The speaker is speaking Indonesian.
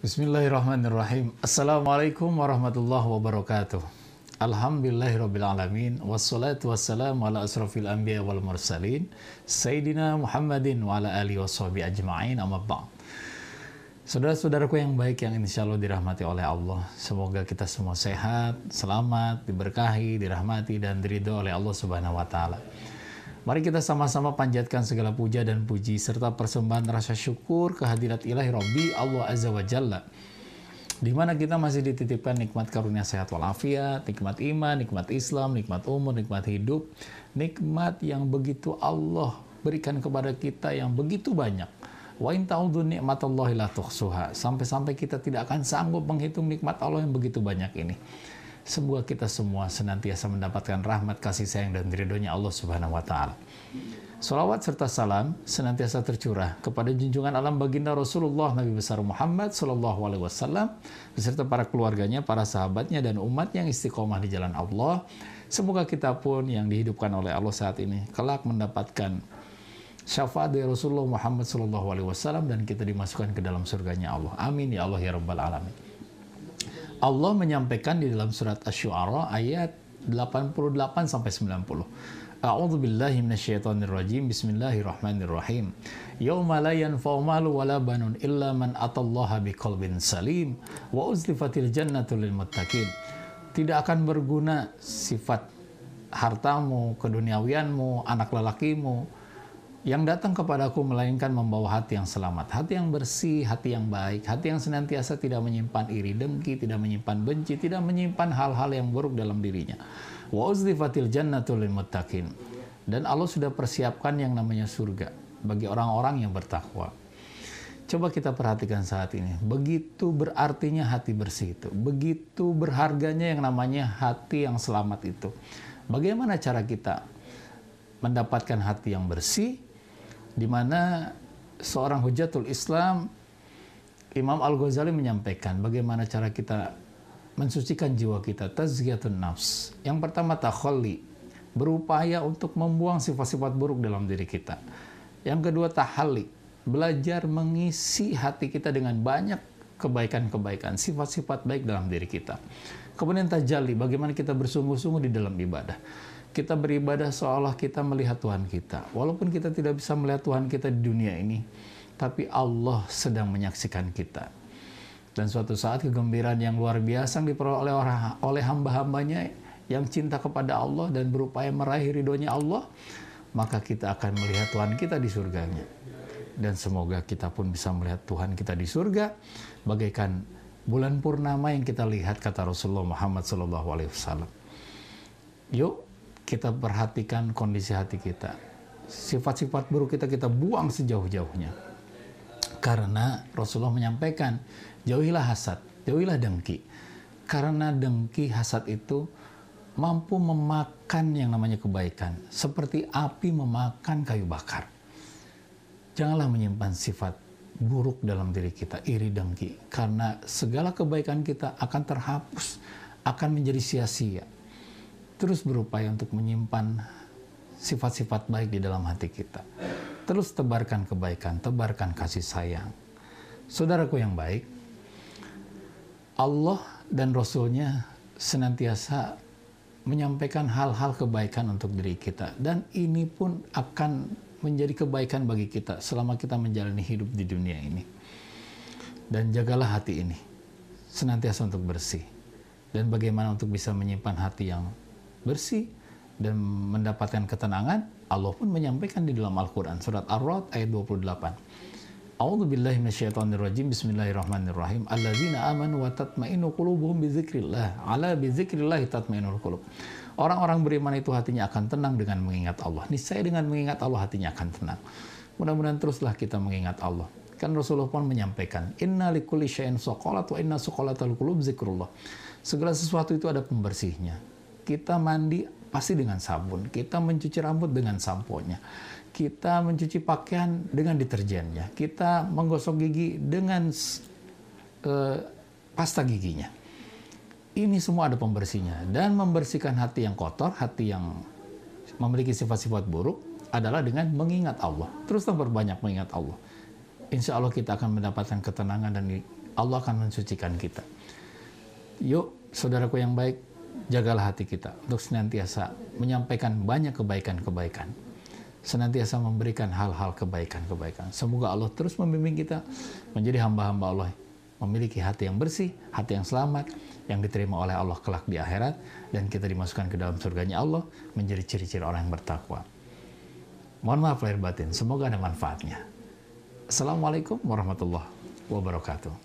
Bismillahirrahmanirrahim. Assalamualaikum warahmatullahi wabarakatuh. Alhamdulillahirrabbilalamin. Wassalatu wassalamu ala asrafil anbiya wal mursalin Sayyidina Muhammadin wa ala alihi wa sahbihi ajma'in, amma ba'd. Saudara-saudaraku yang baik yang insya Allah dirahmati oleh Allah, semoga kita semua sehat, selamat, diberkahi, dirahmati, dan diridho oleh Allah Subhanahu wa Ta'ala. Mari kita sama-sama panjatkan segala puja dan puji serta persembahan rasa syukur kehadirat ilahi Rabbi Allah Azza wa Jalla, di mana kita masih dititipkan nikmat karunia sehat walafiat, nikmat iman, nikmat Islam, nikmat umur, nikmat hidup, nikmat yang begitu Allah berikan kepada kita yang begitu banyak. Wa in ta'udzu ni'matallahi la tuhsuha. Sampai-sampai kita tidak akan sanggup menghitung nikmat Allah yang begitu banyak ini. Semoga kita semua senantiasa mendapatkan rahmat, kasih sayang, dan ridhonya Allah Subhanahu wa Ta'ala. Salawat serta salam senantiasa tercurah kepada junjungan alam baginda Rasulullah Nabi besar Muhammad Sallallahu Alaihi Wasallam beserta para keluarganya, para sahabatnya, dan umat yang istiqomah di jalan Allah. Semoga kita pun yang dihidupkan oleh Allah saat ini kelak mendapatkan syafaat dari Rasulullah Muhammad Sallallahu Alaihi Wasallam dan kita dimasukkan ke dalam surganya Allah. Amin ya Allah ya Rabbal Alamin. Allah menyampaikan di dalam surat Asy-Syu'ara ayat 88-90. A'udzu billahi minasyaitonir rajim. Bismillahirrahmanirrahim. Yauma la yanfa'u malu wala banun illa man atallaha biqalbin salim wa uzlifatil jannatu lil muttaqin. Tidak akan berguna sifat hartamu, keduniawianmu, anak lelakimu yang datang kepadaku melainkan membawa hati yang selamat, hati yang bersih, hati yang baik, hati yang senantiasa tidak menyimpan iri dengki, tidak menyimpan benci, tidak menyimpan hal-hal yang buruk dalam dirinya. Wa uzlifatil jannatu lil muttaqin. Dan Allah sudah persiapkan yang namanya surga bagi orang-orang yang bertakwa. Coba kita perhatikan saat ini, begitu berartinya hati bersih itu, begitu berharganya yang namanya hati yang selamat itu. Bagaimana cara kita mendapatkan hati yang bersih? Di mana seorang hujatul Islam, Imam Al-Ghazali menyampaikan bagaimana cara kita mensucikan jiwa kita, tazkiyatun nafs. Yang pertama takhalli, berupaya untuk membuang sifat-sifat buruk dalam diri kita. Yang kedua tahalli, belajar mengisi hati kita dengan banyak kebaikan-kebaikan, sifat-sifat baik dalam diri kita. Kemudian tajalli, bagaimana kita bersungguh-sungguh di dalam ibadah. Kita beribadah seolah kita melihat Tuhan kita. Walaupun kita tidak bisa melihat Tuhan kita di dunia ini, tapi Allah sedang menyaksikan kita. Dan suatu saat kegembiraan yang luar biasa yang diperoleh oleh hamba-hambanya yang cinta kepada Allah dan berupaya meraih ridhonya Allah, maka kita akan melihat Tuhan kita di surganya. Dan semoga kita pun bisa melihat Tuhan kita di surga, bagaikan bulan purnama yang kita lihat, kata Rasulullah Muhammad SAW. Yuk, kita perhatikan kondisi hati kita. Sifat-sifat buruk kita buang sejauh-jauhnya. Karena Rasulullah menyampaikan, jauhilah hasad, jauhilah dengki. Karena dengki, hasad itu mampu memakan yang namanya kebaikan. Seperti api memakan kayu bakar. Janganlah menyimpan sifat buruk dalam diri kita, iri dengki. Karena segala kebaikan kita akan terhapus, akan menjadi sia-sia. Terus berupaya untuk menyimpan sifat-sifat baik di dalam hati kita. Terus tebarkan kebaikan, tebarkan kasih sayang. Saudaraku yang baik, Allah dan Rasul-Nya senantiasa menyampaikan hal-hal kebaikan untuk diri kita. Dan ini pun akan menjadi kebaikan bagi kita selama kita menjalani hidup di dunia ini. Dan jagalah hati ini, senantiasa untuk bersih. Dan bagaimana untuk bisa menyimpan hati yang bersih dan mendapatkan ketenangan, Allah pun menyampaikan di dalam Al-Quran surat Ar-Ra'd ayat 28. A'udzu billahi minasyaitonir rajim. Bismillahirrahmanirrahim. Alladzina amanu wa tatma'innu qulubuhum bizikrillah. Ala bizikrillah tatma'innul qulub. Orang-orang beriman itu hatinya akan tenang dengan mengingat Allah. Niscaya dengan mengingat Allah hatinya akan tenang. Mudah-mudahan teruslah kita mengingat Allah. Kan Rasulullah pun menyampaikan, inna likulli syai'in suqalat wa inna suqalatal qulub zikrullah. Segala sesuatu itu ada pembersihnya. Kita mandi pasti dengan sabun, kita mencuci rambut dengan sampo-nya, kita mencuci pakaian dengan deterjennya, kita menggosok gigi dengan pasta giginya. Ini semua ada pembersihnya. Dan membersihkan hati yang kotor, hati yang memiliki sifat-sifat buruk adalah dengan mengingat Allah. Teruslah berbanyak mengingat Allah. Insya Allah kita akan mendapatkan ketenangan dan Allah akan mensucikan kita. Yuk, saudaraku yang baik, jagalah hati kita untuk senantiasa menyampaikan banyak kebaikan-kebaikan, senantiasa memberikan hal-hal kebaikan-kebaikan. Semoga Allah terus membimbing kita menjadi hamba-hamba Allah, memiliki hati yang bersih, hati yang selamat, yang diterima oleh Allah kelak di akhirat, dan kita dimasukkan ke dalam surganya Allah menjadi ciri-ciri orang yang bertakwa. Mohon maaf lahir batin, semoga ada manfaatnya. Assalamualaikum warahmatullahi wabarakatuh.